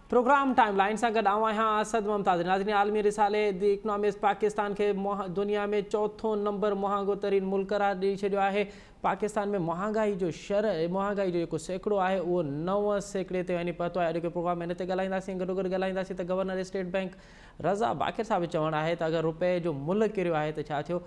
Programme timeline से गड आवां असद मुमताज़। नाज़रीन, आलमी रिसाले दी इकनॉमिस्ट पाकिस्तान के दुनिया में चौथों नंबर महांगो तरीन मुल्क करार दी छो है। पाकिस्तान में महंगाई जो महंगाई जो सैकड़ो है वो 9 सैकड़े ते वही पहुतो है। अॼु के प्रोग्राम में इन ते ॻाल्हाईंदासीं। गॾोगॾु ॻाल्हाईंदासीं त गवर्नर स्टेट बैंक रज़ा बाक़िर साहब चवणु आहे त अगरि रुपए जो मुल्ह किरियो आहे त छा थियो।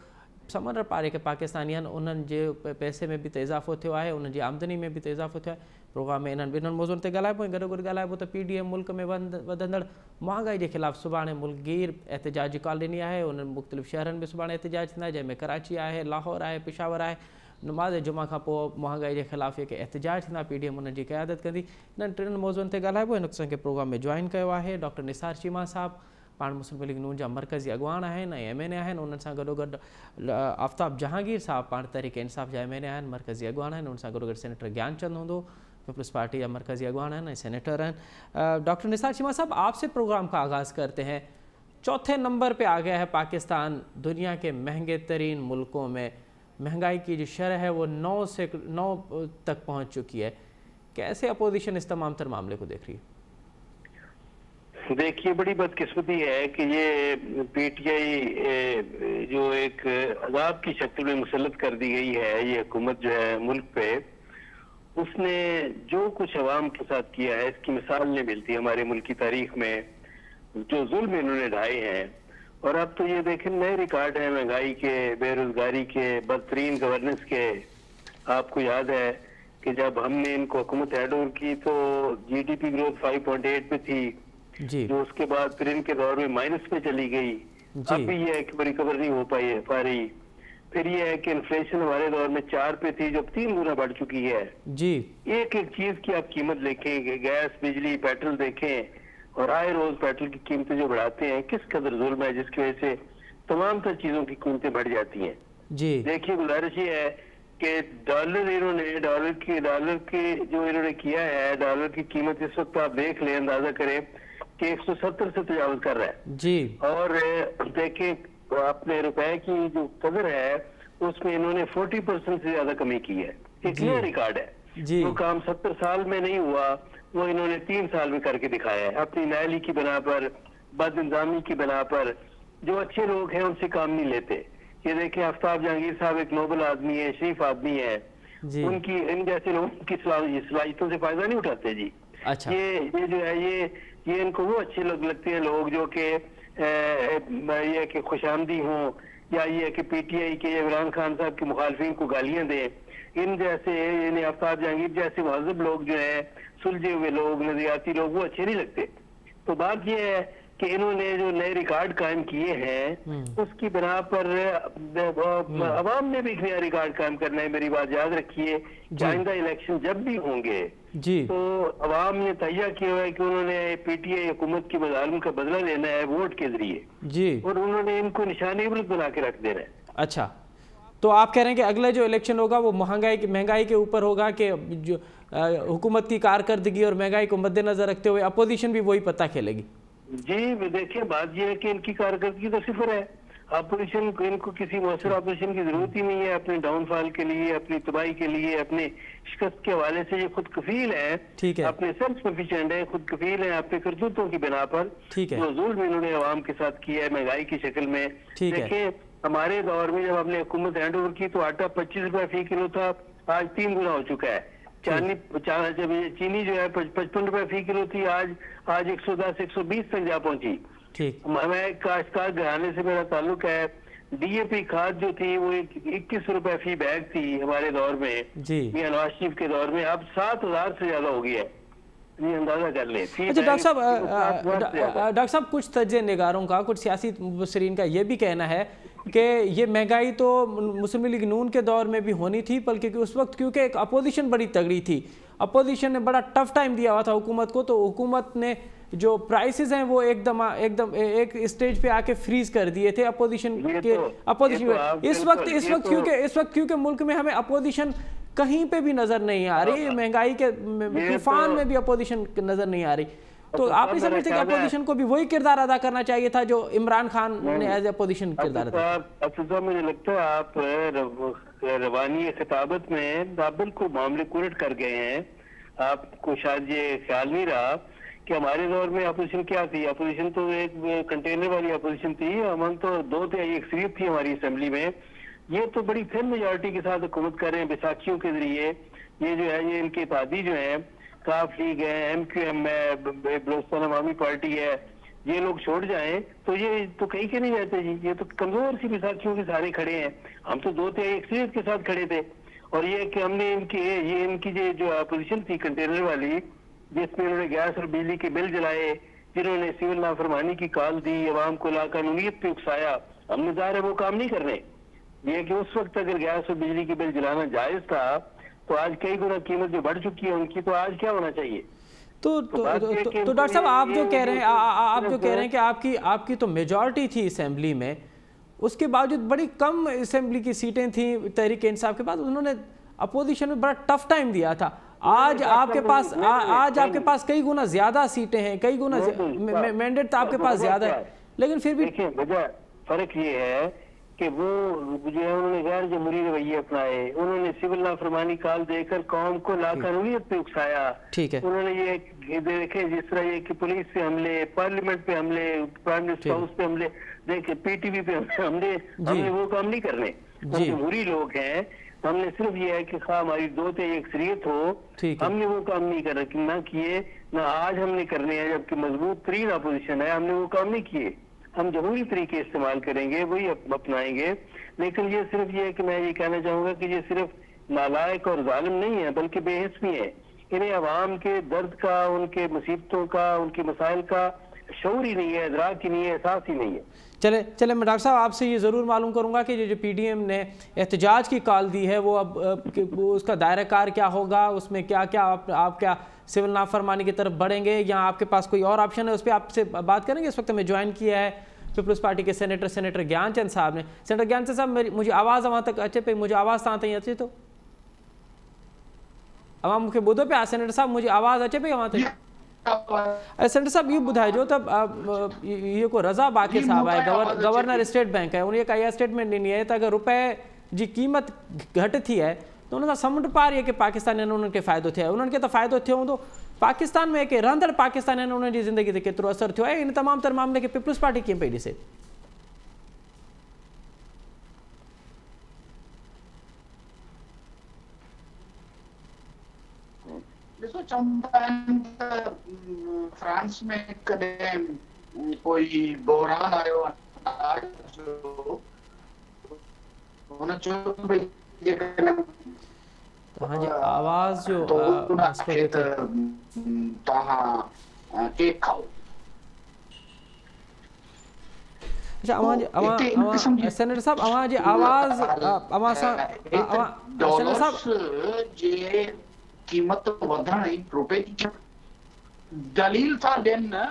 समंड पारे के पाकिस्तानी उन्हनि जे पैसे में भी तो इज़ाफ़ो थियो है, उन्हनि जी आमदनी में भी तो इज़ाफ़ो थियो है। प्रोग्राम में इन्हनि ॿिन्हिनि मौज़ुअनि ते ॻाल्हाइबो ऐं गॾोगॾु ॻाल्हाइबो त PDM मुल्क में वधंदड़ महांगाई के ख़िलाफ़ सुभाणे मुल्कगीर एहतजाजी कॉल ॾिनी है। उन्हनि मुख़्तलिफ़ शहरनि में सुभाणे एहतजाज थींदा, जंहिंमें कराची है, लाहौर है, पेशावर है। नमाज़ जुमा खां पोइ महांगाई के ख़िलाफ़ जेके एहतजाज थींदा PDM उन्हनि जी क़यादत कंदी। इन्हनि टिनि मौज़ुअनि ते ॻाल्हाइबो। हिन असांखे प्रोग्राम में जॉइन कयो आहे डॉक्टर निसार चीमा साहब, पाण मुस्लिम लीग नून जा मरकज़ी अॻवान आहिनि ऐं MNA आहिनि। उन्हनि सां गॾोगॾु आफ्ताब जहांगीर साहब पाण तहरीक इंसाफ़ जा MNA आहिनि, मरकज़ी अॻवान आहिनि। उन सां गॾोगॾु सेनेटर ज्ञानचंद हूंदो, पीपल्स पार्टी या मरकज़ी अॻवान हैं, सेनेटर हैं। डॉक्टर निसार चीमा साहब, आपसे प्रोग्राम का आगाज़ करते हैं। चौथे नंबर पे आ गया है पाकिस्तान दुनिया के महंगे तरीन मुल्कों में। महंगाई की जो शरह है वो 9 तक पहुँच चुकी है। कैसे अपोजिशन इस तमाम तर मामले को देख रही है? देखिए, बड़ी बदकिस्मती है कि ये PTI जो एक अज़ाब की शक्ल में मुसल्लत कर दी गई है, ये हुकूमत जो है मुल्क पे, उसने जो कुछ अवाम के साथ किया है इसकी मिसाल नहीं मिलती हमारे मुल्क की तारीख में। जो जुल्म इन्होंने ढाए हैं, और अब तो ये देखें नए रिकॉर्ड है महंगाई के, बेरोजगारी के, बदतरीन गवर्नेंस के। आपको याद है कि जब हमने इनको हुकूमत हैंड ओवर की तो GDP ग्रोथ 5.8 पे थी जी, जो उसके बाद फिर इनके दौर में माइनस पे चली गई। अब भी ये है कि रिकवर नहीं हो पा रही। फिर ये है कि इन्फ्लेशन हमारे दौर में 4 पे थी जो 3 गुना बढ़ चुकी है जी। एक एक चीज की आप कीमत देखें, गैस, बिजली, पेट्रोल देखें, और आए रोज पेट्रोल की कीमतें जो बढ़ाते हैं, किस कदर जुल्म है जिसकी वजह से तमाम तर चीजों की कीमतें बढ़ जाती हैं। जी, देखिए, गुजारिश ये है कि डॉलर की जो इन्होंने किया है, डॉलर की कीमत इस वक्त आप देख लें, अंदाजा करें कि 170 से तजावज कर रहा है जी। और देखें तो अपने रुपए की जो कदर है उसमें इन्होंने 40% से ज्यादा कमी की है। एक नया रिकॉर्ड है। जी, जो काम 70 साल में नहीं हुआ वो इन्होंने 3 साल में करके दिखाया है। अपनी नाअहली की बिना पर, बद इंतजामी की बिना पर। जो अच्छे लोग हैं उनसे काम नहीं लेते। ये देखिए, आफ्ताब जहांगीर साहब एक नोबल आदमी है, शरीफ आदमी है, उनकी इन जैसे लोगों की सलाहियतों से फायदा नहीं उठाते जी। अच्छा। ये जो है ये इनको वो अच्छे लोग लगते हैं, लोग जो कि ये कि खुशामदी हों, या ये कि PTI के इमरान खान साहब के मुखालफिन को गालियां दें। इन जैसे यानी आफ्ताब जहांगीर जैसे महज़ब लोग जो हैं, सुलझे हुए लोग, नजरियाती लोग, वो अच्छे नहीं लगते। तो बात ये है कि इन्होंने जो नए रिकॉर्ड कायम किए हैं उसकी बिना पर अवाम ने भी एक नया रिकॉर्ड कायम करना है। मेरी बात याद रखिए, आइंदा इलेक्शन जब भी होंगे जी, तो अवाम ने तैयार किया हुआ है कि उन्होंने PTI हुकूमत की मज़ालिम का बदला लेना है वोट के जरिए जी, और उन्होंने इनको निशाने इबरत बना के रख देना है। अच्छा, तो आप कह रहे हैं कि अगला जो इलेक्शन होगा वो महंगाई के ऊपर होगा कि जो हुकूमत की कारकर्दगी और महंगाई को मद्देनजर रखते हुए अपोजिशन भी वही पता खेलेगी? जी, देखिए, बात यह है कि इनकी कारकर्दगी तो सिफर है। ऑपोजिशन को, इनको किसी मौसर ऑपोजिशन की जरूरत ही नहीं है। अपने डाउनफॉल के लिए, अपनी तबाही के लिए, अपने शिकस्त के हवाले से ये खुद कफील है। ठीक है, अपने सेल्फ सफिशिएंट है, खुद कफील है अपने करतूतों की बिना पर। ठीक है, जो जुल्म इन्होंने अवाम के साथ किया है महंगाई की शक्ल में। देखिए, हमारे दौर में जब हमने हुकूमत हैंड ओवर की तो आटा 25 रुपए फी किलो था, आज 3 गुना हो चुका है। जब चीनी जो है 55 रुपए फी किलो थी, आज 110-120 तक जा पहुंची। ठीक। मैं काश्तकार घराने से मेरा ताल्लुक है। DAP खाद जो थी वो 21 रुपए फी बैग थी हमारे दौर में जी, मियां नवाज शरीफ के दौर में। अब 7,000 से ज्यादा हो गया है, ये अंदाजा कर ले। अच्छा डॉक्टर साहब, कुछ तज्ज़े निगारों का, कुछ सियासी मुबसरीन का ये भी कहना है कि ये महंगाई तो मुस्लिम लीग नून के दौर में भी होनी थी, बल्कि उस वक्त क्योंकि एक अपोजिशन बड़ी तगड़ी थी, अपोजिशन ने बड़ा टफ टाइम दिया हुआ था हुकूमत को, तो हुकूमत ने जो प्राइसेस हैं वो एकदम एक स्टेज पे आके फ्रीज कर दिए थे अपोजिशन के। इस वक्त क्योंकि मुल्क में हमें अपोजिशन कहीं पे भी नजर नहीं आ रही, महंगाई के तूफान में भी अपोजिशन नजर नहीं आ रही, तो आप नहीं समझते कि अपोजिशन को भी वही किरदार अदा करना चाहिए था जो इमरान खान ने एज अपोजिशन किरदार अदा किया? मुझे लगता है आप रवानी खिताबत में बिल्कुल मामले कुलट कर गए हैं। आपको शायद ये ख्याल नहीं रहा कि हमारे दौर में अपोजिशन क्या थी। अपोजिशन तो एक कंटेनर वाली अपोजिशन थी, हम तो 2/3 अक्सरियत थी हमारी असेंबली में। ये तो बड़ी थिन मेजॉरिटी के साथ हुकूमत कर रहे हैं बैसाखियों के जरिए। ये जो है ये इनके इत्तेहादी जो है, काफ लीग है, MQM है, बलोचिस्तान अवामी पार्टी है, ये लोग छोड़ जाएं तो ये तो कहीं के नहीं रहते जी। ये तो कमजोर सी बैसाखियों के सारे खड़े हैं। हम तो 2/3 अक्सरियत के साथ खड़े थे। और ये कि हमने इनकी जो अपोजिशन थी कंटेनर वाली, जिसमें उन्होंने गैस और बिजली के बिल जलाए, जिन्होंने सिविल नाफरमानी की कॉल दी, अवाम को लाकानूनियत पे उकसाया, हमने ज़ाहिर है वो काम नहीं कर रहे। ये कि उस वक्त अगर गैस और बिजली के बिल जलाना जायज था तो आज कई गुना कीमत जो बढ़ चुकी है उनकी, तो आज क्या होना चाहिए। तो डॉक्टर साहब आप जो कह रहे हैं, आप जो कह रहे हैं कि आपकी तो मेजॉरिटी थी असेंबली में, उसके बावजूद बड़ी कम असेंबली की सीटें थी तहरीक इंसाफ के पास, उन्होंने अपोजिशन में बड़ा टफ टाइम दिया था। आज आपके पास कई गुना ज्यादा सीटें हैं, कई गुना मैंडेट तो आपके पास ज्यादा है, लेकिन फिर भी वजह फर्क ये है कि वो जो है उन्होंने गैर जमहूरी रवैये अपनाए, उन्होंने सिविल नाफरमानी कॉल देकर कौम को लाकानूनियत पे उकसाया। ठीक है, उन्होंने ये देखे जिस तरह ये कि पुलिस पे हमले, पार्लियामेंट पे हमले, प्राइम मिनिस्टर हाउस पे हमले, देखे PTV पे हमले, हमने वो काम नहीं करने। हम जमहूरी लोग हैं, हमने सिर्फ ये है कि खा हमारी 2/3 अक्सरियत हो, हमने वो काम नहीं कर ना किए, ना आज हमने करने हैं, जबकि मजबूत तरीन अपोजिशन है, हमने वो काम नहीं किए। हम जमहूरी तरीके इस्तेमाल करेंगे, वही अपनाएंगे। लेकिन ये सिर्फ ये है कि मैं ये कहना चाहूंगा कि ये सिर्फ नालायक और जालिम नहीं है, बल्कि बेहिस भी है। इन्हें अवाम के दर्द का, उनके मुसीबतों का, उनके मसाइल का शऊर ही नहीं है, इदराक ही नहीं है, एहसास ही नहीं है। चले मैं डॉक्टर साहब आपसे ये ज़रूर मालूम करूंगा कि जो PDM ने एहतजाज की कॉल दी है वो अब उसका दायरा कार क्या होगा, उसमें क्या क्या आप क्या सिविल नाफरमानी की तरफ बढ़ेंगे या आपके पास कोई और ऑप्शन है, उस पर आपसे बात करेंगे। इस वक्त हमें ज्वाइन किया है पीपल्स पार्टी के सेनेटर ज्ञानचंद साहब ने। सेनेटर ज्ञानचंद साहब, मुझे आवाज़ वहाँ तक अचे पे, मुझे आवाज़ तव्हां ताईं अचे तो अवां मूंखे ॿुधो पिया। सेनेटर साहब मुझे आवाज़ अचे पई अवां ताईं? सेनेटर साहब ये बुधाइजो त ये को रज़ा बाक़िर साहब है, गवर्नर स्टेट बैंक है, उन का स्टेटमेंट ॾिनी आहे त अगर रुपए जी क़ीमत घटि थी है तो उन समुंड पार ये कि पाकिस्तान उन्होंने फ़ाइदो थियो, उन्होंने तो फ़ाइदो थियो हूंदो, पाकिस्तान में के रहंदड़ पाकिस्तान उन्होंने ज़िंदगी ते केतिरो असर थियो है, इन तमाम तर मामले के पीपल्स पार्टी कीअं पई ॾिसे? ॾिसो चवंदा आहिनि त फ्रांस में कॾहिं कोई बहरान आयो जो हुन चयो भई तव्हांजी आवाज़ जो तव्हां केक खाओ। अच्छा सेनेटर साहब अवां जी आवाज़ अवां सां सेनेटर साहब जे कीमत वधण जी रुपए जी दलील था ॾियनि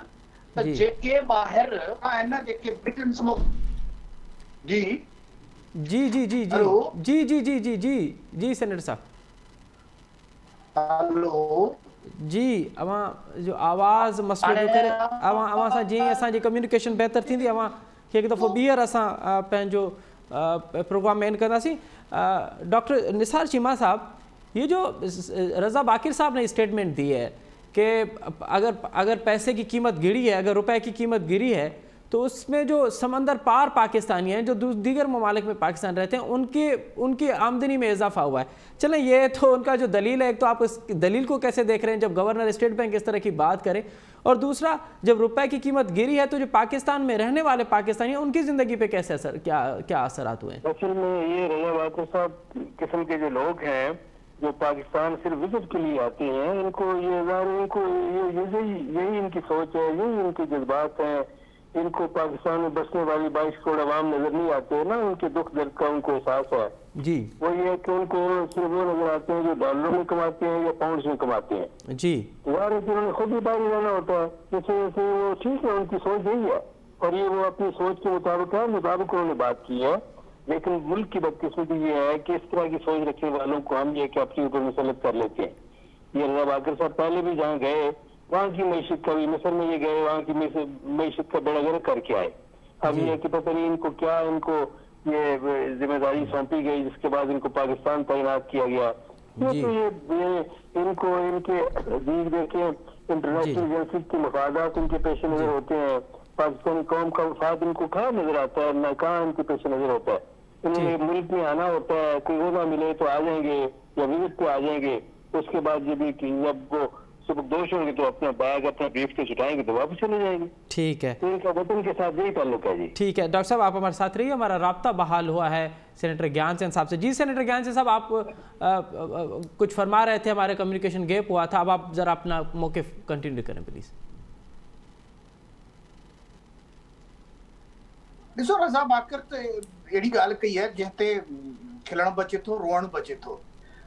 त जेके ॿाहिरि आहिनि जेके ब्रिटेन जी जी जी जी जी जी जी जी जी जी सेनेटर साहब हेलो जी अवां जो आवाज़ मसलो जो करे अवां सां जीअं असांजी कम्युनिकेशन बहितर थींदी अवां खे हिकु दफ़ो ॿीहर असां पंहिंजो प्रोग्राम में एंड कंदासीं। डॉक्टर निसार चीमा साहब, ये जो रज़ा बाक़िर साहब ने स्टेटमेंट दी है कि अगर पैसे की कीमत गिरी है, अगर रुपए की कीमत गिरी है तो उसमें जो समंदर पार पाकिस्तानी हैं जो दीगर ममालिक में पाकिस्तान रहते हैं उनकी आमदनी में इजाफा हुआ है। चलें ये तो उनका जो दलील है, एक तो आप इस दलील को कैसे देख रहे हैं जब गवर्नर स्टेट बैंक इस तरह की बात करे, और दूसरा जब रुपए की कीमत गिरी है तो जो पाकिस्तान में रहने वाले पाकिस्तानी हैं उनकी ज़िंदगी पे कैसे असर क्या असरात हुए हैं? असल में ये रज़ा बाक़िर साहब किस्म के जो लोग हैं जो पाकिस्तान सिर्फ विजिट के लिए आते हैं, इनको यही इनकी सोच है, यही इनके जज्बात हैं। इनको पाकिस्तान में बसने वाली 22 करोड़ अवाम नजर नहीं आते हैं ना, उनके दुख दर्द का उनको एहसास है जी। वो ये है कि उनको सिर्फ वो नजर आते हैं जो डॉलरों में कमाते हैं या पाउंड्स में कमाते हैं जी। यार उन्होंने खुद ही बाहर रहना होता है, इस वजह से वो ठीक है, उनकी सोच यही है और ये वो अपनी सोच के मुताबिक उन्होंने बात की है। लेकिन मुल्क की बदकिस्मती ये है कि इस तरह की सोच रखने वालों को हम ये कि अपने ऊपर मुसलत कर लेते हैं। ये रज़ा बाक़िर साहब पहले भी जहाँ गए वहाँ की मैशत का भी, मिस्र में ये गए वहाँ की मैशत का बेड़ा गर्क करके आए। अब ये कि पता नहीं इनको क्या ये जिम्मेदारी सौंपी गई जिसके बाद इनको पाकिस्तान तैनात किया गया। ये तो ये इनको इनके अजीज देखे इंटरनेशनल एजेंसी के मफादात उनके पेश नजर होते हैं, पाकिस्तानी कौम का वफाद उनको कहाँ नजर आता है, न कहाँ उनके पेश नजर होता है। उन्हें मुल्क में आना होता है, कोई वो ना मिले तो आ जाएंगे या विजिट पे आ जाएंगे, उसके बाद जब वो सुबकदोश होंगे तो अपना बैग अपना ब्रीफ के उठाएंगे तो वापस चले जाएंगे। ठीक है, तो इनका वतन के साथ यही ताल्लुक है जी। ठीक है डॉक्टर साहब, आप हमारे साथ रहिए, हमारा राब्ता बहाल हुआ है सेनेटर ज्ञानचंद साहब से। जी सेनेटर ज्ञानचंद साहब, आप कुछ फरमा रहे थे, हमारे कम्युनिकेशन गैप हुआ था, अब आप जरा अपना मौके कंटिन्यू करें प्लीज। ॾिसो रज़ा बाकर त अहिड़ी ॻाल्हि कई आहे जंहिं ते खिलण बचे थो, रोअण बचे थो।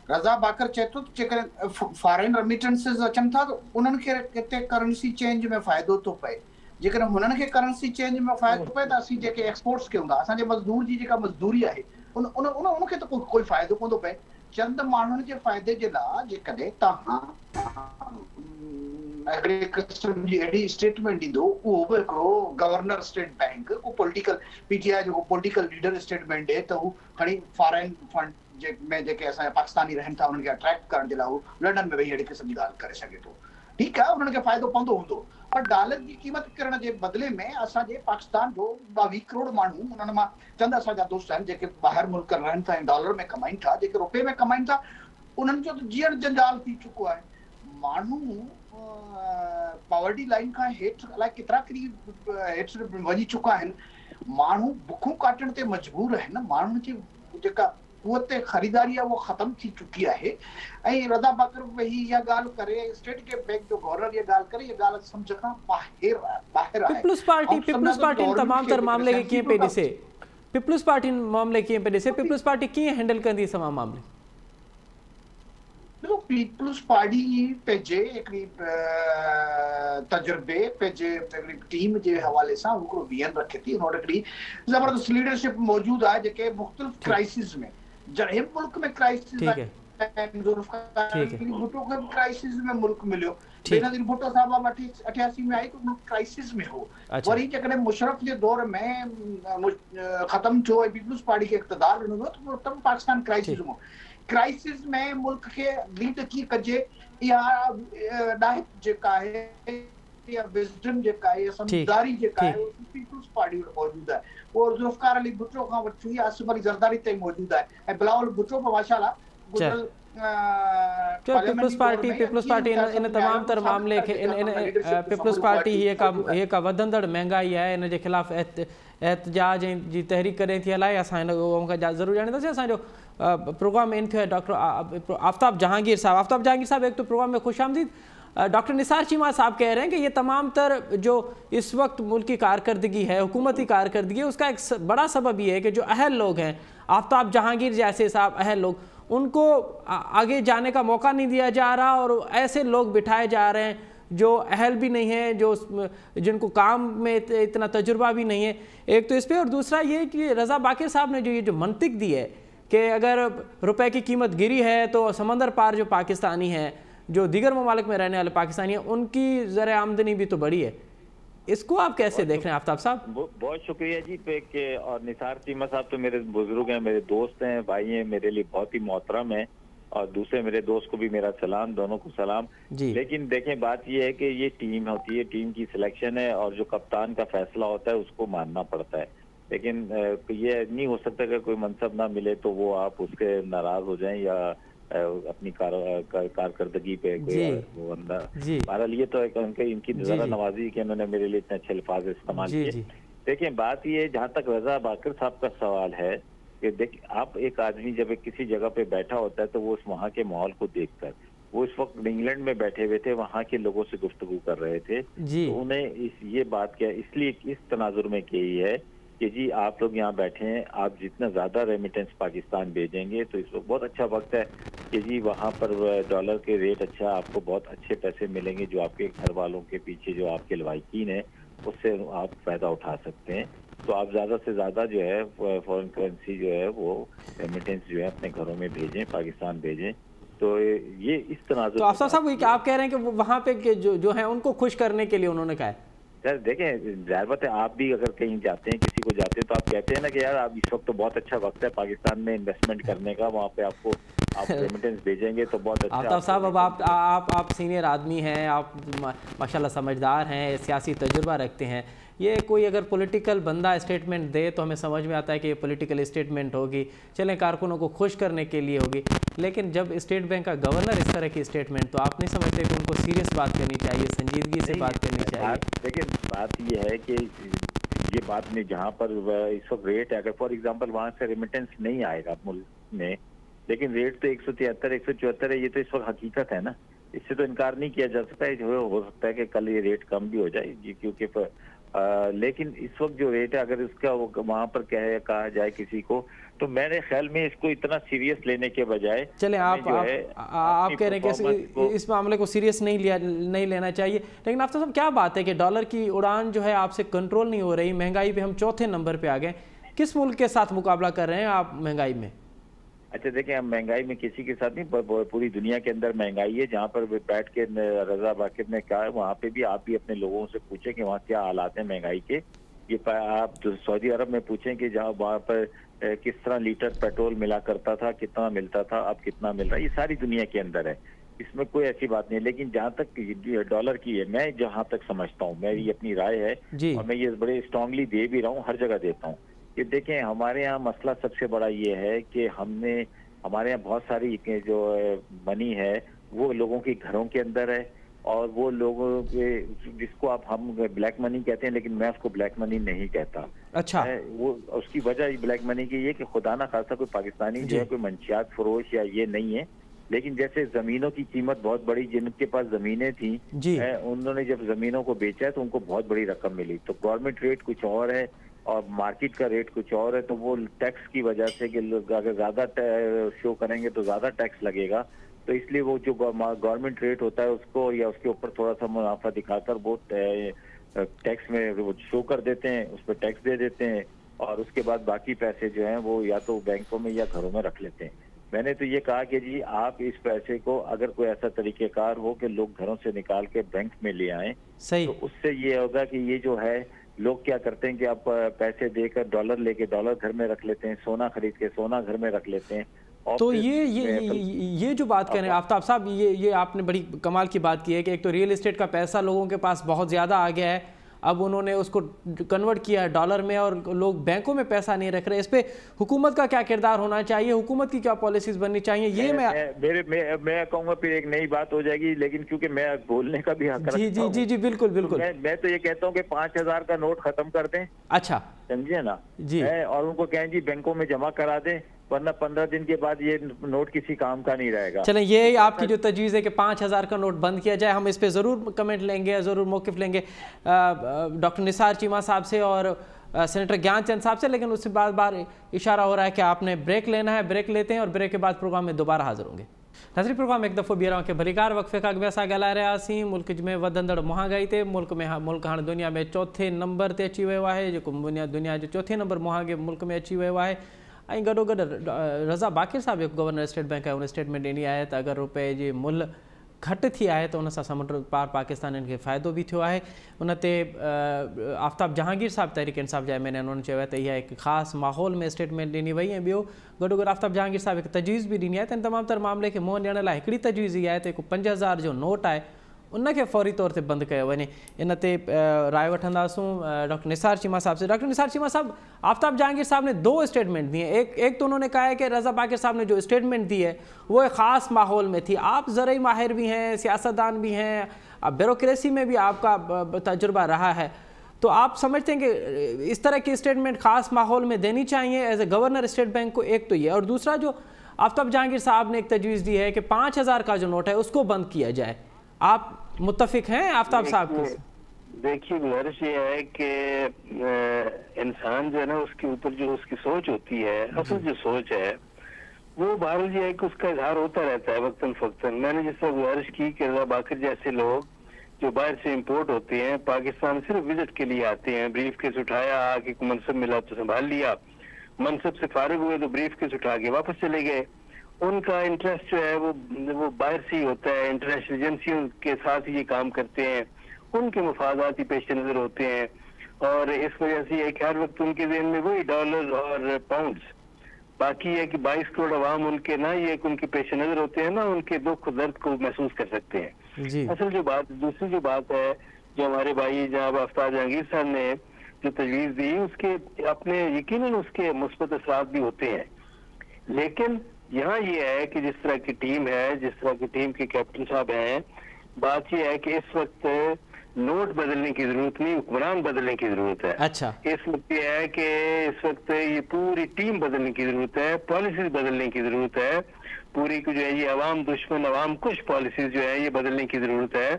रज़ा बाकर चए थो जेकॾहिं फॉरेन रेमिटेंसेस अचनि था त उन्हनि खे किथे करेंसी चेंज में फ़ाइदो थो पए। जेकॾहिं हुननि खे करेंसी चेंज में फ़ाइदो पए त असीं जेके एक्सपोर्ट्स कयूं था, असांजे मज़दूर जी जेका मज़दूरी आहे उनखे त कोई फ़ाइदो कोन थो पए। चंद माण्हुनि जे फ़ाइदे जे लाइ जेकॾहिं तव्हां अहिड़े क़िस्म जी अहिड़ी स्टेटमेंट ॾींदो, उहो बि हिकिड़ो गवर्नर स्टेट बैंक को पॉलिटिकल पीटीआई जेको पॉलिटिकल लीडर स्टेटमेंट ॾिए त हू खणी फॉरेन फंड में जेके असांजा पाकिस्तानी रहनि था उन्हनि खे अट्रैक्ट करण जे लाइ हू लंडन में वेही अहिड़ी क़िस्म जी ॻाल्हि करे सघे थो। ठीकु आहे, उन्हनि खे फ़ाइदो पवंदो हूंदो, पर डॉलर जी क़ीमत किरण जे बदिले में असांजे पाकिस्तान जो 22 करोड़ माण्हू, उन्हनि मां चंद असांजा दोस्त आहिनि जेके ॿाहिरि मुल्क रहनि था ऐं डॉलर में कमाइनि था, जेके रुपए में कमाइनि था, उन्हनि जो त जीअण जंजाल थी चुको आहे। माण्हू पॉवर्टी लाइन खां हेठि अलाए केतिरा करीब हेठि वञी चुका आहिनि। माण्हू बुखूं काटण ते मजबूर आहिनि। माण्हुनि जी जेका कुवत ख़रीदारी आहे उहो ख़तम थी चुकी आहे। ऐं रज़ा बाकर वेही इहा ॻाल्हि करे, स्टेट के बैंक जो गवर्नर इहा ॻाल्हि करे, इहा ॻाल्हि सम्झ खां ॿाहिरि आहे। पीपल्स पार्टी तमाम तर मामले खे कीअं पई ॾिसे? पीपल्स पार्टी मामले कीअं पई ॾिसे? पीपल्स पार्टी कीअं हैंडल कंदी तमामु मामले? देखो पीपल्स पार्टी पंहिंजे हिकिड़ी तजुर्बे, पंहिंजे हिकिड़ी टीम जे हवाले सां हिकिड़ो विजन रखे थी। हुन वटि हिकिड़ी ज़बरदस्त लीडरशिप मौजूदु आहे जेके मुख़्तलिफ़ क्राइसिस में, जॾहिं मुल्क में क्राइसिस भुट्टो खे क्राइसिस में मुल्क मिलियो, बेनज़ीर भुट्टो साहब 88 में आई तो मुल्क क्राइसिस में हो। वरी जेकॾहिं मुशर्रफ जे दौर में ख़त्म थियो ऐं पीपल्स पार्टी खे इक़्तिदार ॾिनो वियो त पाकिस्तान क्राइसिस में, क्राइसिस में मुल्क खे लीड कीअं कजे, इहा ॾाहिप जेका आहे या विज़डम जेका आहे, समझदारी जेका आहे, पीपल्स पार्टी वटि मौजूदु आहे। उहो ज़ुल्फ़िकार अली भुट्टो खां वठी आसिफ अली ज़रदारी ताईं मौजूदु आहे। ऐं बिलावल भुट्टो बि माशाअल्लाह पीपल्स पार्टी इन तमाम तर मामले खे पीपल्स पार्टी हीअ का वधंदड़ महांगाई आहे, इन जे ख़िलाफ़ एहतजाज जी तहरीक कॾहिं थी हलाए, असां हिन ज़रूरु ॼाणींदासीं। असांजो प्रोग्राम इन थियो है डॉक्टर आफ्ताब जहांगीर साहब। आफ्ताब जहांगीर साहब, एक तो प्रोग्राम में खुश आमदीद। डॉक्टर निसार चीमा साहब कह रहे हैं कि ये तमाम तर जो इस वक्त मुल्क की कारकर्दगी है, हुकूमती कारकर्दगी है, उसका एक बड़ा सबब ये है कि जो अहल लोग हैं, आफ्ताब जहांगीर जैसे साहब अहल लोग, उनको आगे जाने का मौका नहीं दिया जा रहा और ऐसे लोग बिठाए जा रहे हैं जो अहल भी नहीं है, जो जिनको काम में इतना तजुर्बा भी नहीं है। एक तो इस पर, और दूसरा ये कि रज़ा बाकर साहब ने जो मंतिक दी है कि अगर रुपए की कीमत गिरी है तो समंदर पार जो पाकिस्तानी हैं, जो दीगर ममालिक में रहने वाले पाकिस्तानी हैं, उनकी ज़र आमदनी भी तो बढ़ी है। इसको आप कैसे देख रहे हैं आफ्ताब साहब? बहुत शुक्रिया जी पे के, और निसार चीमा साहब तो मेरे बुजुर्ग हैं, मेरे दोस्त हैं, भाई हैं, मेरे लिए बहुत ही मोहतरम है, और दूसरे मेरे दोस्त को भी मेरा सलाम, दोनों को सलाम। लेकिन देखें, बात ये है कि ये टीम होती है, टीम की सिलेक्शन है, और जो कप्तान का फैसला होता है उसको मानना पड़ता है। लेकिन ये नहीं हो सकता कि कोई मनसब ना मिले तो वो आप उसके नाराज हो जाएं या अपनी कारकर्दगी पे वो अंदर। बहरहाल ये तो इनकी जरा नवाजी कि उन्होंने मेरे लिए इतने अच्छे अल्फाज इस्तेमाल किए। देखिए बात ये, जहाँ तक रज़ा बाकर साहब का सवाल है कि देखिए, आप एक आदमी जब किसी जगह पे बैठा होता है तो वो वहाँ के माहौल को देखकर, वो इस वक्त इंग्लैंड में बैठे हुए थे, वहाँ के लोगों से गुफ्तगू कर रहे थे, तो उन्हें ये बात क्या इसलिए इस तनाजुर में की है कि जी आप लोग यहाँ बैठे हैं, आप जितना ज़्यादा रेमिटेंस पाकिस्तान भेजेंगे तो इस वक्त बहुत अच्छा वक्त है कि जी वहाँ पर डॉलर के रेट अच्छा, आपको बहुत अच्छे पैसे मिलेंगे, जो आपके घर वालों के पीछे जो आपके लवाकिन है उससे आप फ़ायदा उठा सकते हैं। तो आप ज़्यादा से ज़्यादा जो है फॉरेन करेंसी जो है वो रेमिटेंस जो है अपने घरों में भेजें, पाकिस्तान भेजें। तो ये इस तरह तो अफसर साहब आप कह रहे हैं कि वहाँ पे जो है उनको खुश करने के लिए उन्होंने कहा है। सर देखें, जाहिर बात है, आप भी अगर कहीं जाते हैं, किसी को जाते हैं, तो आप कहते हैं ना कि यार आप इस वक्त तो बहुत अच्छा वक्त है पाकिस्तान में इन्वेस्टमेंट करने का, वहाँ पे आपको आप रेमिटेंस भेजेंगे तो बहुत अच्छा। आफ्ताब साहब, अब आप सीनियर आदमी हैं, आप माशाल्लाह समझदार हैं, सियासी तजुर्बा रखते हैं। ये कोई अगर पॉलिटिकल बंदा स्टेटमेंट दे तो हमें समझ में आता है कि ये पॉलिटिकल स्टेटमेंट होगी, चलें कारकुनों को खुश करने के लिए होगी, लेकिन जब स्टेट बैंक का गवर्नर इस तरह की स्टेटमेंट, तो आप नहीं समझते कि उनको सीरियस बात करनी चाहिए, संजीदगी से बात करनी चाहिए? लेकिन बात ये है कि ये बात में जहाँ पर इस वक्त रेट है, अगर फॉर एग्जांपल वहाँ से रेमिटेंस नहीं आएगा मुल्क में, लेकिन रेट तो 173 174 है, ये तो इस वक्त हकीकत है ना, इससे तो इनकार नहीं किया जा सकता है। हो सकता है कि कल ये रेट कम भी हो जाए जी, क्योंकि लेकिन इस वक्त जो रेट है अगर इसका वहाँ पर कहा जाए किसी को, तो मेरे ख्याल में इसको इतना सीरियस लेने के बजाय, चले आप कह रहे हैं कि इस मामले को सीरियस नहीं लेना चाहिए, लेकिन आफ्ताब साहब क्या बात है कि डॉलर की उड़ान जो है आपसे कंट्रोल नहीं हो रही, महंगाई पे हम चौथे नंबर पे आ गए। किस मुल्क के साथ मुकाबला कर रहे हैं आप महंगाई में? अच्छा देखिए, हम महंगाई में किसी के साथ नहीं, पूरी दुनिया के अंदर महंगाई है। जहाँ पर बैठ के रजा बाकिर ने कहा है, वहाँ पे भी आप भी अपने लोगों से पूछें कि वहाँ क्या हालात हैं महंगाई के। ये आप तो सऊदी अरब में पूछें कि जहाँ वहाँ पर किस तरह लीटर पेट्रोल मिला करता था, कितना मिलता था, अब कितना मिल रहा है, ये सारी दुनिया के अंदर है, इसमें कोई ऐसी बात नहीं। लेकिन जहाँ तक डॉलर की है, मैं जहाँ तक समझता हूँ, मेरी अपनी राय है और मैं ये बड़े स्ट्रांगली दे भी रहा हूँ, हर जगह देता हूँ कि देखें, हमारे यहाँ मसला सबसे बड़ा ये है कि हमारे यहाँ बहुत सारी जो मनी है वो लोगों के घरों के अंदर है, और वो लोगों के जिसको हम ब्लैक मनी कहते हैं, लेकिन मैं उसको ब्लैक मनी नहीं कहता। अच्छा, वो उसकी वजह ब्लैक मनी की ये कि खुदा ना खासा कोई पाकिस्तानी जो है कोई मंशियात फरोश या ये नहीं है, लेकिन जैसे जमीनों की कीमत बहुत बड़ी, जिनके पास जमीनें थी उन्होंने जब जमीनों को बेचा है तो उनको बहुत बड़ी रकम मिली। तो गवर्नमेंट रेट कुछ और है और मार्केट का रेट कुछ और है, तो वो टैक्स की वजह से कि लोग अगर ज्यादा शो करेंगे तो ज्यादा टैक्स लगेगा, तो इसलिए वो जो गवर्नमेंट रेट होता है उसको या उसके ऊपर थोड़ा सा मुनाफा दिखाकर वो टैक्स में वो शो कर देते हैं, उस पर टैक्स दे देते हैं, और उसके बाद बाकी पैसे जो हैं वो या तो बैंकों में या घरों में रख लेते हैं। मैंने तो ये कहा कि जी आप इस पैसे को अगर कोई ऐसा तरीकेकार हो कि लोग घरों से निकाल के बैंक में ले आएं, तो उससे ये होगा कि ये जो है लोग क्या करते हैं कि आप पैसे देकर डॉलर लेके डॉलर घर में रख लेते हैं, सोना खरीद के सोना घर में रख लेते हैं। तो ये जो बात करें आफ्ताब साहब, ये आपने बड़ी कमाल की बात की है कि एक तो रियल एस्टेट का पैसा लोगों के पास बहुत ज़्यादा आ गया है, अब उन्होंने उसको कन्वर्ट किया है डॉलर में और लोग बैंकों में पैसा नहीं रख रहे। इस पे हुकूमत का क्या किरदार होना चाहिए, हुकूमत की क्या पॉलिसीज बननी चाहिए? ये मैं कहूँगा फिर एक नई बात हो जाएगी, लेकिन क्योंकि मैं बोलने का भी हक रखता हूं। जी बिल्कुल बिल्कुल। मैं तो ये कहता हूँ कि 5000 का नोट खत्म कर दें। अच्छा, समझिए ना जी, और उनको कहें जी बैंकों में जमा करा दें, वरना 15 दिन के बाद ये नोट किसी काम का नहीं रहेगा। चलें, ये आपकी जो तजवीज़ है कि 5000 का नोट बंद किया जाए, हम इस पे ज़रूर कमेंट लेंगे, ज़रूर मौक़िफ़ लेंगे डॉक्टर निसार चीमा साहब से और सेनेटर ज्ञानचंद साहब से, लेकिन उससे बार बार इशारा हो रहा है कि आपने ब्रेक लेना है। ब्रेक लेते हैं और ब्रेक के बाद प्रोग्राम में दोबारा हाजिर होंगे। नजरी प्रोग्राम एक दफ़ो बीहर के भलीकार वक्फे का अॻियां ॻाल्हाए रहियासीं। मुल्क में वधंदड़ महांगाई ते मुल्क हाणे दुनिया में चौथे नंबर ते अची वियो आहे, जेको दुनिया जो चौथे नंबर महांगे मुल्क में अची वियो आहे। ऐं गॾोगॾु रज़ा बाकिर साहब जेको गवर्नर स्टेट बैंक आहे उन स्टेटमेंट ॾिनी आहे त अगरि रुपए जी मुल्ह घटि थी आहे त उन सां समुंड पार पाकिस्तानियुनि खे फ़ाइदो बि थियो आहे। उन ते आफ्ताब जहांगीर साहब तहरीक इंसाफ़ जा एम.एन. उन्होंने चयो आहे त इहा हिकु ख़ासि माहौल में स्टेटमेंट ॾिनी वई। ऐं ॿियो गॾोगॾु आफ्ताब जहांगीर साहब हिकु तजवीज़ बि ॾिनी आहे त इन तमामु तर मामले खे मुंहुं ॾियण लाइ हिकिड़ी तजवीज़ इहा आहे त हिकु 5000 जो नोट आहे उनखे फौरी तौर पे बंद किया वञे। इन ते राय वठंदासूं डॉक्टर निसार चीमा साहब से। डॉक्टर निसार चीमा साहब, आफ्ताब जहांगीर साहब ने 2 स्टेटमेंट दिए। एक तो उन्होंने कहा है कि रज़ा बाकिर साहब ने जो स्टेटमेंट दी है वो एक ख़ास माहौल में थी। आप ज़रई माहिर भी हैं, सियासतदान भी हैं, ब्यूरोक्रेसी में भी आपका तजुर्बा रहा है, तो आप समझते हैं कि इस तरह की स्टेटमेंट ख़ास माहौल में देनी चाहिए as a governor state bank को? एक तो ये, और दूसरा जो आफ्ताब जहांगीर साहब ने एक तजवीज़ दी है कि 5000 का जो नोट है उसको बंद किया जाए, आप मुत्तफिक हैं आफ्ताब साहब के? देखिए, गुजारिश ये है कि इंसान जो है ना, उसके ऊपर जो उसकी सोच होती है, असल जो सोच है वो बहरहाल ये है कि उसका इजहार होता रहता है वक्तन फक्तन। मैंने जिस तरह गुजारिश की कि रज़ा बाकिर जैसे लोग जो बाहर से इंपोर्ट होते हैं, पाकिस्तान सिर्फ विजिट के लिए आते हैं, ब्रीफ केस उठाया, आके मनसब मिला तो संभाल लिया, मनसब से फारिग हुए तो ब्रीफ केस उठा के वापस चले गए। उनका इंटरेस्ट जो है वो बाहर से ही होता है, इंटरनेशनल एजेंसियों के साथ ये काम करते हैं, उनके मफादात ही पेश नजर होते हैं, और इस वजह से एक हर वक्त उनके ज़हन में वही डॉलर और पाउंड्स बाकी है कि 22 करोड़ अवाम उनके ना ये उनके पेश नजर होते हैं ना, उनके दुख दर्द को महसूस कर सकते हैं। असल जो बात, दूसरी जो बात है जो हमारे भाई जनाब आफ्ताब जहांगीर साहब ने जो तजवीज दी, उसके अपने यकीनन उसके मुस्बत असरात भी होते हैं, लेकिन यहाँ ये है कि जिस तरह की टीम है, जिस तरह की टीम के कैप्टन साहब हैं, बात ये है कि इस वक्त नोट बदलने की जरूरत नहीं, हुक्मरान बदलने की जरूरत है। अच्छा, इस वक्त ये है कि इस वक्त ये पूरी टीम बदलने की जरूरत है, पॉलिसीज बदलने की जरूरत है, पूरी जो है ये अवाम दुश्मन अवाम कुछ पॉलिसीज जो है ये बदलने की जरूरत है।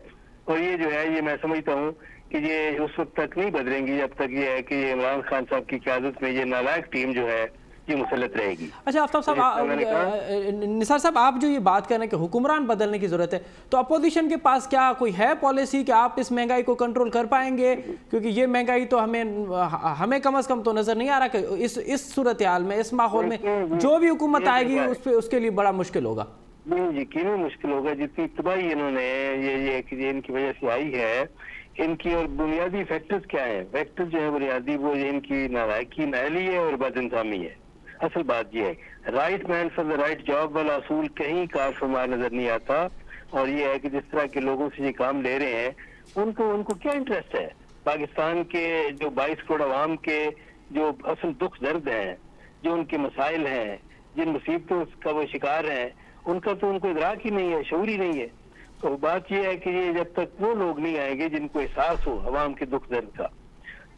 और ये जो है ये मैं समझता हूँ कि ये उस वक्त तक नहीं बदलेंगी जब तक ये है कि ये इमरान खान साहब की क़यादत में ये नालायक टीम जो है ये मुसल्लत रहेगी। अच्छा आफ्ताब साहब, निसार साहब, आप जो ये बात कर रहे हैं कि हुक्मरान बदलने की जरूरत है, तो अपोजिशन के पास क्या कोई है पॉलिसी कि आप इस महंगाई को कंट्रोल कर पाएंगे? क्योंकि ये महंगाई तो हमें कम से कम तो नजर नहीं आ रहा कि इस सूरत हाल में, इस माहौल में जो भी हुकूमत आएगी उसके लिए बड़ा मुश्किल होगा। नहीं, यकीनन मुश्किल होगा। जितनी तबाही इन्होंने ये इनकी वजह से आई है, इनकी और बुनियादी फैक्टर्स क्या है? फैक्टर जो है बुनियादी वो इनकी नालायकी, नाअहली है और बदइंसामी है। असल बात ये है right man for the right job वाला असूल कहीं कार फरमा नजर नहीं आता। और ये है कि जिस तरह के लोगों से ये काम ले रहे हैं उनको क्या इंटरेस्ट है? पाकिस्तान के जो 22 करोड़ अवाम के जो असल दुख दर्द हैं, जो उनके मसाइल हैं, जिन मुसीबतों का वो शिकार हैं, उनका तो उनको इदराक ही नहीं है, शऊर ही नहीं है। तो बात यह है कि ये जब तक वो लोग नहीं आएंगे जिनको एहसास हो अवाम के दुख दर्द का,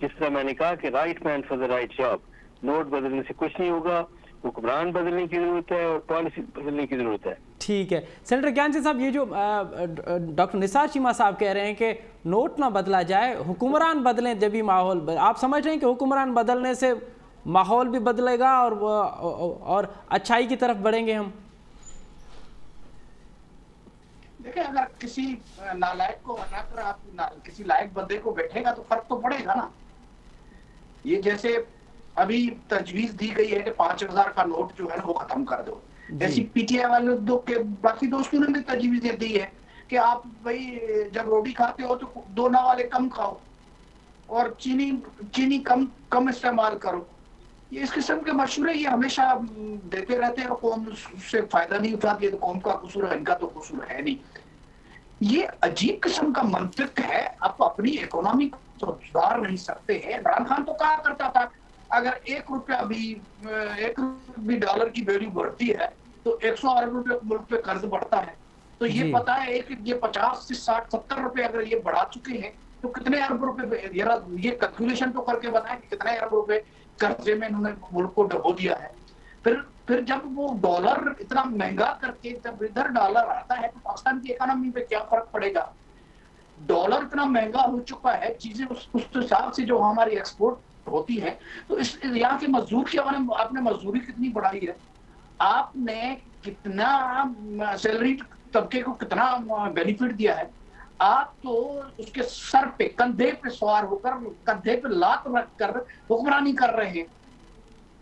जिस तरह मैंने कहा कि right man for the right job, note बदलने से कुछ नहीं होगा, हुक्मरान बदलने की जरूरत है और पॉलिसी बदलने की जरूरत है। ठीक है सेनेटर ज्ञान साहब, ये जो डॉक्टर निसार चीमा साहब कह रहे हैं कि नोट ना बदला जाए, हुक्मरान बदलें जब भी माहौल आप समझ रहे हैं कि हुक्मरान बदलने से माहौल भी बदलेगा और अच्छाई की तरफ बढ़ेंगे हम? देखिए, अगर किसी नालायक को हटाकर आप किसी लायक बंदे को बैठेगा तो फर्क तो पड़ेगा ना। ये जैसे अभी तजवीज दी गई है कि 5000 का नोट जो है ना वो खत्म कर दो, ऐसी पीटीआई वाले के बाकी दोस्तों ने भी तजवीज दी है कि आप भाई जब रोटी खाते हो तो 2 ना वाले कम खाओ और चीनी कम इस्तेमाल करो। ये इस किस्म के मशवरे ये हमेशा देते रहते हैं और कौम उससे फायदा नहीं उठाती है। तो कौम का कसूर है, इनका तो कसूर है नहीं। ये अजीब किस्म का मंतिक है। आप अपनी इकोनॉमी तो सुधार नहीं सकते हैं। इमरान खान तो कहा करता था अगर 1 रुपया भी डॉलर की वैल्यू बढ़ती है तो 100 अरब रुपये मुल्क पे कर्ज बढ़ता है। तो ये पता है कि ये 50 से 60 70 रुपए अगर ये बढ़ा चुके हैं तो कितने अरब रुपए, ये कैलकुलेशन तो करके बताएं कि कितने अरब रुपए कर्जे में इन्होंने मुल्क को डबो दिया है। फिर जब वो डॉलर इतना महंगा करके जब इधर डॉलर आता है तो पाकिस्तान की इकोनॉमी पे क्या फर्क पड़ेगा? डॉलर इतना महंगा हो चुका है, चीजें उस हिसाब से जो हमारी एक्सपोर्ट होती है। तो इस यहाँ के मजदूर के बारे में आपने मजदूरी कितनी बढ़ाई है, आपने कितना सैलरी तबके को कितना बेनिफिट दिया है। आप तो उसके सर पे कंधे पे सवार होकर कंधे पे लात रख कर हुक्मरानी कर रहे हैं।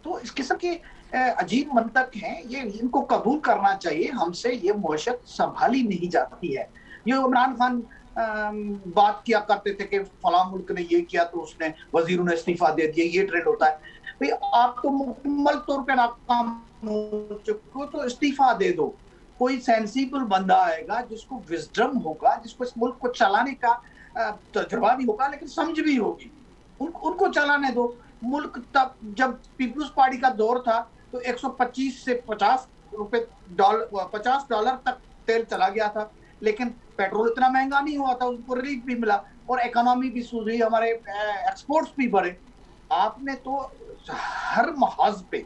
तो इस किस्म के अजीब मंतक हैं, ये इनको कबूल करना चाहिए। हमसे ये मुआशरत संभाली नहीं जाती है। ये इमरान खान बात किया करते थे कि फला मुल्क ने ये किया तो उसने वजीरों ने इस्तीफा दे दिया, ये ट्रेंड होता है। भाई आप तो मुकम्मल तौर पे नाकाम हो चुके हो तो इस्तीफा दे दो। कोई सेंसिबल बंदा आएगा जिसको विजडम होगा, जिसको इस मुल्क को चलाने का तजुर्बा भी होगा लेकिन समझ भी होगी, उनको चलाने दो। मुल्क तब जब पीपुल्स पार्टी का दौर था तो 125 से 50 डॉलर तक तेल चला गया था, लेकिन पेट्रोल इतना महंगा नहीं हुआ था, उसको रिलीफ भी मिला और इकोनॉमी भी सुधरी, हमारे एक्सपोर्ट्स भी बढ़े। आपने तो हर महाज पे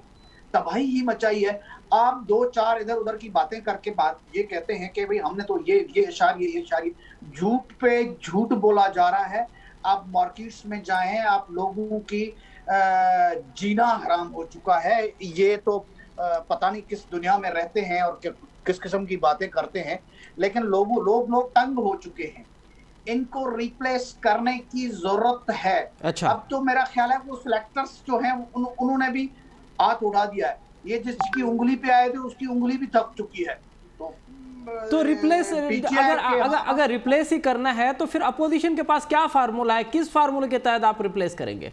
तबाही ही मचाई है। आप 2-4 इधर उधर की बातें करके बात ये कहते हैं कि भाई हमने तो ये इशारे झूठ पे झूठ बोला जा रहा है। आप मार्केट्स में जाएं, आप लोगों की जीना हराम हो चुका है। ये तो पता नहीं किस दुनिया में रहते हैं और किस किस्म की बातें करते हैं, लेकिन लोग तंग हो चुके हैं। इनको रिप्लेस करने की जरूरत है। अच्छा। अब तो मेरा ख्याल है वो सिलेक्टर्स जो हैं उन्होंने भी हाथ उड़ा दिया है। ये जिसकी उंगली पे आए थे उसकी उंगली भी थक चुकी है। तो रिप्लेस अगर रिप्लेस ही करना है तो फिर अपोजिशन के पास क्या फार्मूला है? किस फार्मूले के तहत आप रिप्लेस करेंगे?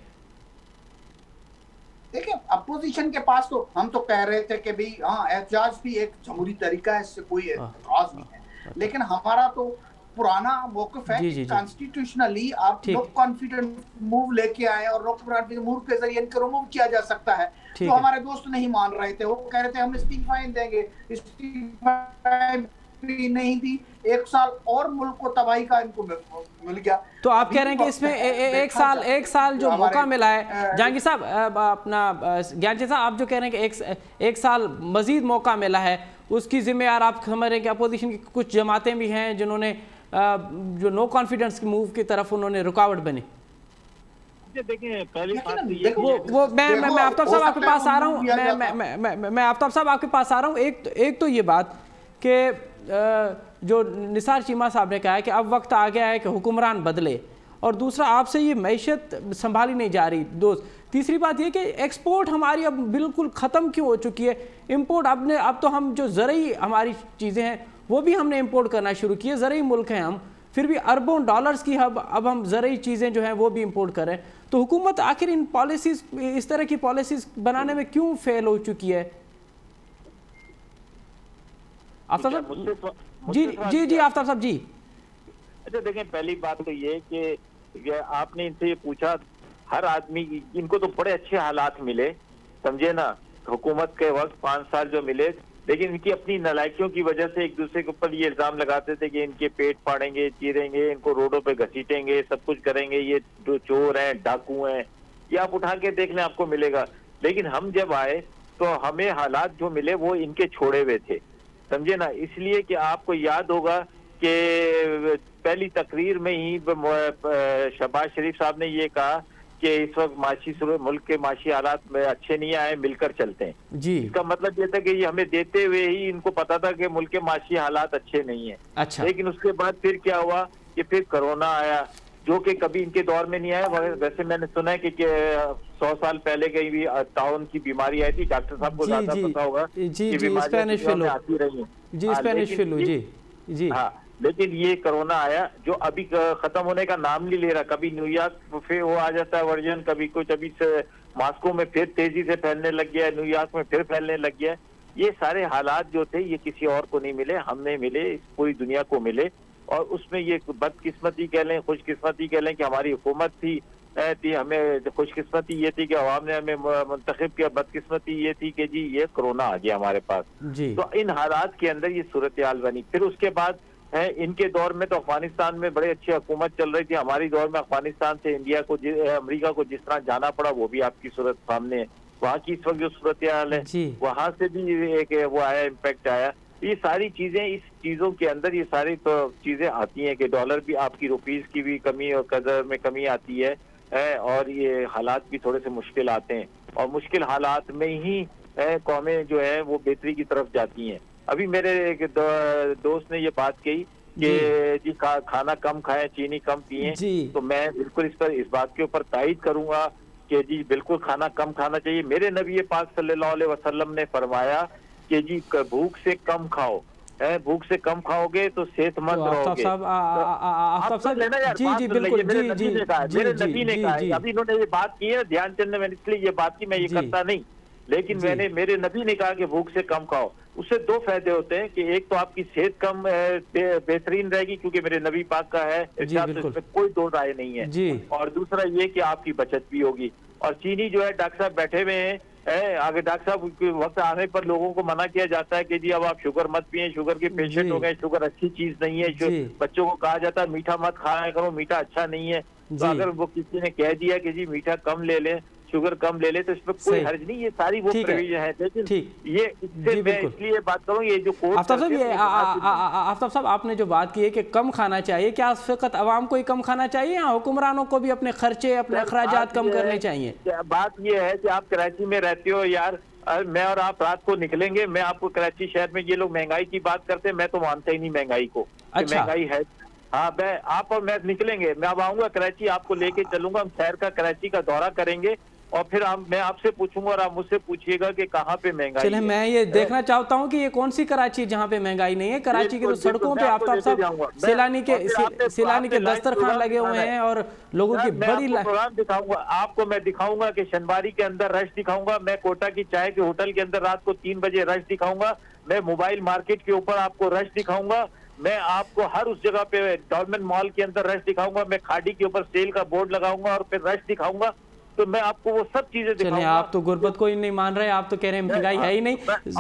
देखिए अपोजिशन के पास तो हम तो कह रहे थे कि भाई हाँ एहतजाज भी एक जमहूरी तरीका है, इससे कोई एतराज नहीं है, लेकिन हमारा तो पुराना मौकफ है कि कॉन्स्टिट्यूशनली आप नो कॉन्फिडेंस मूव लेके आए और नो कॉन्फिडेंस मूव के जरिए इनको रिमूव किया जा सकता है। तो हमारे दोस्त नहीं मान रहे थे, वो कह रहे थे हम इस्तीफा देंगे, इस्तीफा भी नहीं दी, 1 साल और मुल्क को तबाही का इनको मिल गया। तो आप कह रहे हैं कि इसमें एक साल जो मौका मिला है, जहांगीर साहब अपना ज्ञानचंद साहब, आप जो कह रहे हैं कि एक साल मजीद मौका मिला है, उसकी जिम्मेदार आप समझ रहे हैं कि अपोजिशन की कुछ जमातें भी हैं जिन्होंने जो नो कॉन्फिडेंस की मूव की तरफ उन्होंने रुकावट बनी? देखिए पहली बात वो मैं आफ्ताब साहब आपके पास आ रहा हूँ, मैं आफ्ताब साहब आपके पास आ रहा हूँ। एक तो ये बात कि जो निसार चीमा साहब ने कहा है कि अब वक्त आ गया है कि हुक्मरान बदले, और दूसरा आपसे ये मैशत संभाली नहीं जा रही दोस्त। तीसरी बात ये कि एक्सपोर्ट हमारी अब बिल्कुल ख़त्म क्यों हो चुकी है, इंपोर्ट अब तो हम जो ज़रूरी हमारी चीज़ें हैं वो भी हमने इंपोर्ट करना शुरू किए। ज़रूरी मुल्क हैं हम, फिर भी अरबों डॉलर्स की अब हम ज़रूरी चीज़ें जो हैं वो भी इंपोर्ट कर रहे हैं। तो हुकूमत आखिर इन पॉलिसीज़, इस तरह की पॉलिसीज़ बनाने में क्यों फेल हो चुकी है? आफ्ताब साहब जी आफ्ताब साहब जी। अच्छा देखें, पहली बात तो ये कि आपने इनसे ये पूछा, हर आदमी, इनको तो बड़े अच्छे हालात मिले, समझे ना, हुकूमत के वक्त 5 साल जो मिले, लेकिन इनकी अपनी नालायकियों की वजह से एक दूसरे के ऊपर ये इल्जाम लगाते थे कि इनके पेट फाड़ेंगे, चीरेंगे, इनको रोडों पे घसीटेंगे, सब कुछ करेंगे, ये जो चोर हैं, डाकू हैं, ये आप उठा के देख लें आपको मिलेगा। लेकिन हम जब आए तो हमें हालात जो मिले वो इनके छोड़े हुए थे, समझे ना। इसलिए कि आपको याद होगा कि पहली तकरीर में ही शहबाज शरीफ साहब ने ये कहा कि इस वक्त मुल्क के माशी हालात में अच्छे नहीं आए, मिलकर चलते हैं जी। इसका मतलब ये था कि ये हमें देते हुए ही इनको पता था कि मुल्क के माशी हालात अच्छे नहीं है। अच्छा। लेकिन उसके बाद फिर क्या हुआ कि फिर कोरोना आया, जो कि कभी इनके दौर में नहीं आया। वैसे मैंने सुना है कि 100 साल पहले कहीं भी ताउन की बीमारी आई थी, डॉक्टर साहब को ज्यादा पता होगा कि बीमारी आती रही है जी। हाँ, लेकिन ये कोरोना आया जो अभी खत्म होने का नाम नहीं ले रहा। कभी न्यूयॉर्क फिर वो आ जाता है वर्जन, कभी कुछ, अभी मॉस्को में फिर तेजी से फैलने लग गया, न्यूयॉर्क में फिर फैलने लग गया। ये सारे हालात जो थे ये किसी और को नहीं मिले, हमने मिले, पूरी दुनिया को मिले। और उसमें ये बदकिस्मती कह लें, खुशकिस्मती कह लें कि हमारी हुकूमत थी, हमें खुशकिस्मती ये थी कि अवाम ने हमें मुंतखब किया, बदकिस्मती ये थी कि जी ये कोरोना आ गया हमारे पास जी। तो इन हालात के अंदर ये सूरत हाल बनी। फिर उसके बाद इनके दौर में तो अफगानिस्तान में बड़े अच्छी हुकूमत चल रही थी, हमारी दौर में अफगानिस्तान से इंडिया को, अमेरिका को जिस तरह जाना पड़ा वो भी आपकी सूरत सामने है। वहाँ की इस वक्त जो सूरत हाल है वहाँ से भी एक वो आया, इम्पैक्ट आया। ये सारी चीजें, इस चीजों के अंदर ये सारी तो चीजें आती हैं कि डॉलर भी, आपकी रुपीस की भी कमी और कदर में कमी आती है, और ये हालात भी थोड़े से मुश्किल आते हैं, और मुश्किल हालात में ही कौमें जो है वो बेहतरी की तरफ जाती हैं। अभी मेरे एक दोस्त ने ये बात कही कि जी खाना कम खाएं, चीनी कम पिएं, तो मैं बिल्कुल इस बात के ऊपर तायद करूंगा कि जी बिल्कुल खाना कम खाना चाहिए। मेरे नबी पाक सल्लल्लाहु अलैहि वसल्लम ने फरमाया कि जी भूख से कम खाओ, भूख से कम खाओगे तो सेहतमंद रहोगे। मेरे नबी ने कहा, अभी इन्होंने ये बात की है, ध्यानचंद ने, मैंने इसलिए ये बात की, मैं ये करता नहीं, लेकिन मेरे नबी ने कहा कि भूख से कम खाओ। उससे 2 फायदे होते हैं कि एक तो आपकी सेहत कम बेहतरीन रहेगी क्योंकि मेरे नबी पाक का है, इसमें कोई 2 राय नहीं है, और दूसरा ये कि आपकी बचत भी होगी। और चीनी जो है, डॉक्टर साहब बैठे हुए हैं, आगे डॉक्टर साहब के वक्त आने पर लोगों को मना किया जाता है कि जी अब आप शुगर मत पिए, शुगर के पेशेंट हो गए, शुगर अच्छी चीज नहीं है। बच्चों को कहा जाता है मीठा मत खाया करो, मीठा अच्छा नहीं है। तो अगर वो किसी ने कह दिया कि जी मीठा कम ले लें, शुगर कम ले ले, तो इसमें कोई हर्ज नहीं, ये सारी वो प्रोविजन है। लेकिन ये इससे मैं इसलिए बात करूं, ये जो आफ्ताब साहब आपने जो बात की है कि कम खाना चाहिए, क्या फकत अवाम को ही कम खाना चाहिए या हुक्मरानों को भी अपने खर्चे, अपने अखराजात कम करने चाहिए? बात ये है कि आप कराची में रहते हो यार, मैं और आप रात को निकलेंगे, मैं आपको कराची शहर में ये लोग महंगाई की बात करते हैं, मैं तो मानता ही नहीं महंगाई को। अच्छा। महंगाई है, हाँ, आप और मैं निकलेंगे, मैं अब आऊंगा कराची, आपको लेके चलूंगा, हम शहर का, कराची का दौरा करेंगे, और फिर मैं आपसे पूछूंगा और आप मुझसे पूछिएगा कि कहाँ पे महंगाई चलिए, मैं ये देखना चाहता हूँ कि ये कौन सी कराची जहाँ पे महंगाई नहीं है। कराची के तो सड़कों पे आफ्ताब साहब सैलानी के दस्तरखान लगे हुए हैं और लोगों की बड़ी प्रोग्राम दिखाऊंगा आपको। मैं दिखाऊंगा कि शनबारी के अंदर रश दिखाऊंगा, मैं कोटा की चाय के होटल के अंदर रात को 3 बजे रश दिखाऊंगा, मैं मोबाइल मार्केट के ऊपर आपको रश दिखाऊंगा, मैं आपको हर उस जगह पे डॉलमेन मॉल के अंदर रश दिखाऊंगा, मैं खाड़ी के ऊपर सेल का बोर्ड लगाऊंगा और फिर रश दिखाऊंगा। तो मैं आपको वो सब चीजें दिखाऊंगा। आप तो गुर्बत को ही नहीं मान रहे, आप तो कह रहे हैं महंगाई है ही नहीं।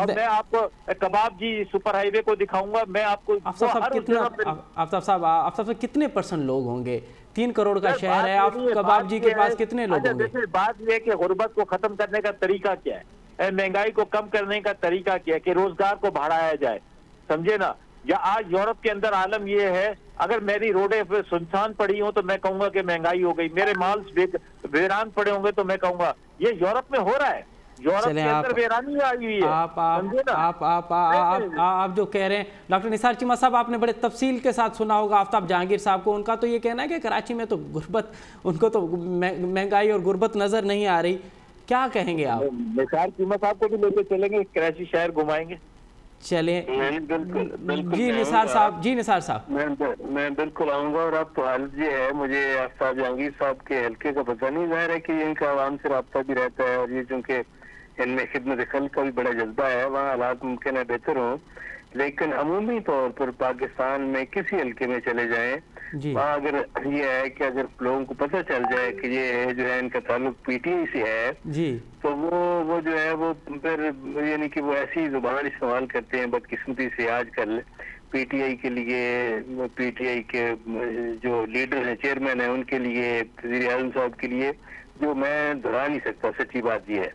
मैं आपको कबाब जी सुपर हाईवे को दिखाऊंगा, मैं आपको आफ्ताब साहब कितने % लोग होंगे? 3 करोड़ का शहर है, आप कबाब जी के पास कितने लोग होंगे? बात यह है कि गुर्बत को खत्म करने का तरीका क्या है, महंगाई को कम करने का तरीका क्या है कि रोजगार को बढ़ाया जाए, समझे ना। या आज यूरोप के अंदर आलम यह है, अगर मेरी रोडें सुनसान पड़ी हो तो मैं कहूंगा कि महंगाई हो गई, मेरे माल्स वीरान पड़े होंगे तो मैं कहूंगा ये यूरोप में हो रहा है। यूरोप के अंदर वीरानी आई हुई है। आप जो कह रहे हैं डॉक्टर निसार चीमा साहब, आपने बड़े तफसील के साथ सुना होगा आफ्ताब जहांगीर साहब को। उनका तो ये कहना है कि कराची में तो गुर्बत, उनको तो महंगाई और गुर्बत नजर नहीं आ रही। क्या कहेंगे आप? निसार चीमा साहब को भी लेके चलेंगे, कराची शहर घुमाएंगे। चले जी निसार साहब, मैं बिल्कुल आऊंगा। और अब तो हालत ये है, मुझे आफ्ताब जहांगीर साहब के हल्के का पता नहीं, जाहिर है कि इनका आवाम से रब्ता भी रहता है और ये चूंकि इनमें खिदमत खल्क का भी बड़ा जज्बा है, वहाँ हालात मुमकिन है बेहतर हो। लेकिन अमूमी तौर पर पाकिस्तान में किसी हल्के में चले जाएं, वहाँ अगर ये है कि अगर लोगों को पता चल जाए कि ये जो है इनका ताल्लुक पीटीआई से है जी, तो वो जो है वो फिर यानी कि वो ऐसी जुबान इस्तेमाल करते हैं बदकिस्मती से। आजकल पीटीआई के लिए, पीटीआई के जो लीडर हैं, चेयरमैन हैं, उनके लिए, वज़ीर आज़म साहब के लिए, जो मैं दोहरा नहीं सकता, सच्ची बात ये है,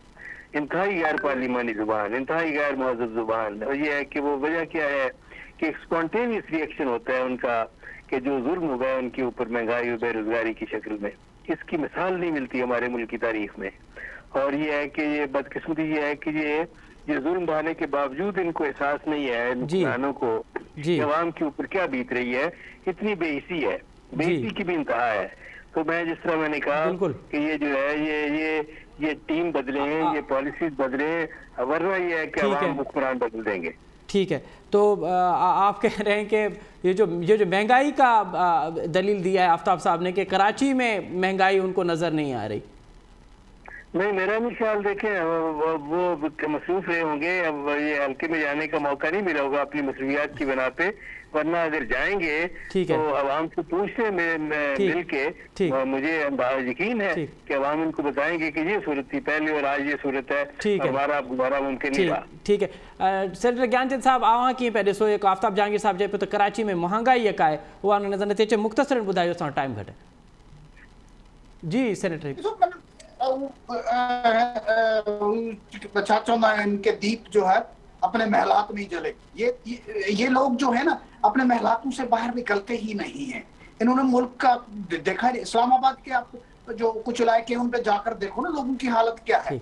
इंतहाई गैर पार्लिमानी जुबान, इंतहाई गैर महज़ब जुबान। और ये है कि वो वजह क्या है कि स्पॉन्टेनियस रिएक्शन होता है उनका कि जो जुल्म हो गया उनके ऊपर महंगाई और बेरोजगारी की शक्ल में, इसकी मिसाल नहीं मिलती हमारे मुल्क की तारीख में। और ये है कि ये बदकिस्मती ये है कि ये जुल्म ढाने के बावजूद इनको एहसास नहीं है नुकसानों को, अवाम के ऊपर क्या बीत रही है, इतनी बेइज्जती है, बेइज्जती की भी इंतहा है। तो मैं जिस तरह मैंने कहा कि ये जो है ये टीम बदले हैं, ये पॉलिसीज बदले हैं, वरना ये है कि अवाम हुक्मरान बदल देंगे। ठीक है, तो आप कह रहे हैं कि ये जो महंगाई का दलील दिया है आफ्ताब साहब ने कि कराची में महंगाई उनको नजर नहीं आ रही। नहीं, मेरा नहीं ख्याल। देखें वो मसरूफ रहे होंगे, अब ये हल्के में जाने का मौका नहीं मिला होगा अपनी मसरूफियात की बना पे, वरना अगर जाएंगे तो आवाम से पूछने में मिल के मुझे यकीन है कि आवाम इनको बताएंगे कि ये सूरत थी पहले और आज ये सूरत है, हमारा दोबारा मुमकिन नहीं रहा। ठीक है, सेनेटर ज्ञानचंद साहब आवां कीअं पिया ॾिसो, एक आफ्ताब जहांगीर साहब चए पियो त कराची में महांगाई का है, उहा नज़र नथी अचे, मुख़्तसरन ॿुधायो, असां टाइम घटि जी। सेनेटर छा चवंदा आहिनि कि दीप जो है अपने महलात में जले। ये लोग जो है ना अपने महलातों से बाहर निकलते ही नहीं है। इन्होंने मुल्क का देखा, इस्लामाबाद के आप जो कुछ इलाके उन पे जाकर देखो ना लोगों की हालत क्या है।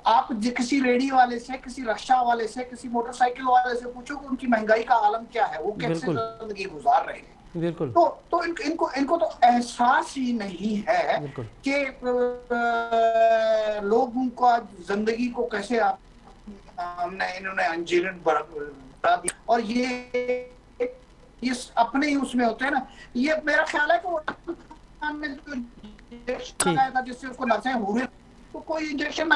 आप किसी रेडी वाले से, किसी रिक्शा वाले से, किसी मोटरसाइकिल वाले से पूछो कि उनकी महंगाई का आलम क्या है, वो कैसे जिंदगी गुजार रहे हैं। बिल्कुल। तो इनको तो एहसास ही नहीं है कि लोगों का जिंदगी को कैसे इन्होंने अंजीरन बढ़ा दी। और ये अपने ही उसमें होते हैं ना। ये मेरा ख्याल है कि वो लगाया था जिससे उसको नसें हुए, तो कोई इंजेक्शन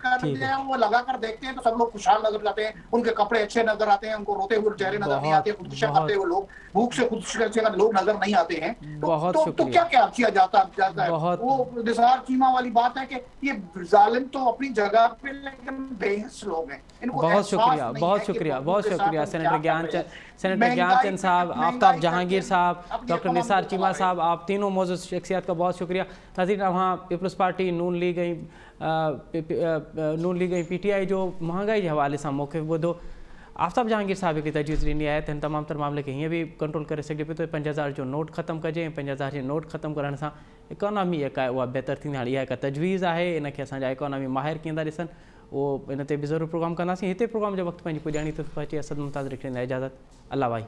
कर दिया है, वो लगा कर देखते हैं तो सब लोग खुशहाल नजर जाते हैं, उनके कपड़े अच्छे नजर आते हैं, उनको रोते हुए चेहरे नजर नहीं आते, खुदकुशी करते हुए लोग, भूख से खुदकुशी लोग नजर नहीं आते हैं। तो क्या क्या किया जाता है? वो निसार चीमा वाली बात है कि ये जालिम तो अपनी जगह पे लेकिन बेहस लोग हैं। बहुत शुक्रिया सेनेटर ज्ञानचंद साहब, आफ्ताब जहांगीर साहब, डॉक्टर निसार चीमा साहब, आप तीनों मौजूद शख्सियत का बहुत शुक्रिया। नाज़रीन, वहाँ पीपल्स पार्टी नून लीग ऐं पीटीआई जो महंगाई के हवाले से मौक़िफ़ ॿुधो। आफ्ताब जहांगीर साहब एक तजवीज़ ॾिनी आहे त हिन तमामु तर मामले खे हीअं बि कंट्रोल करे सघिजे पियो त 5000 जो नोट ख़त्म कजे, ऐं 5000 जो नोट ख़त्म करण सां इकोनॉमी जेका आहे उहा बहितर थींदी। हाणे इहा हिकु तजवीज़ आहे, इनखे असांजा इकोनॉमी माहिर कीअं था ॾिसनि, उहो इन ते बि ज़रूरु प्रोग्राम कंदासीं। हिते प्रोग्राम जो वक़्तु पंहिंजी पुॼाणी थो पहुचे। असद मुमताज़ रिखण इजाज़त, अल्लाह भाई।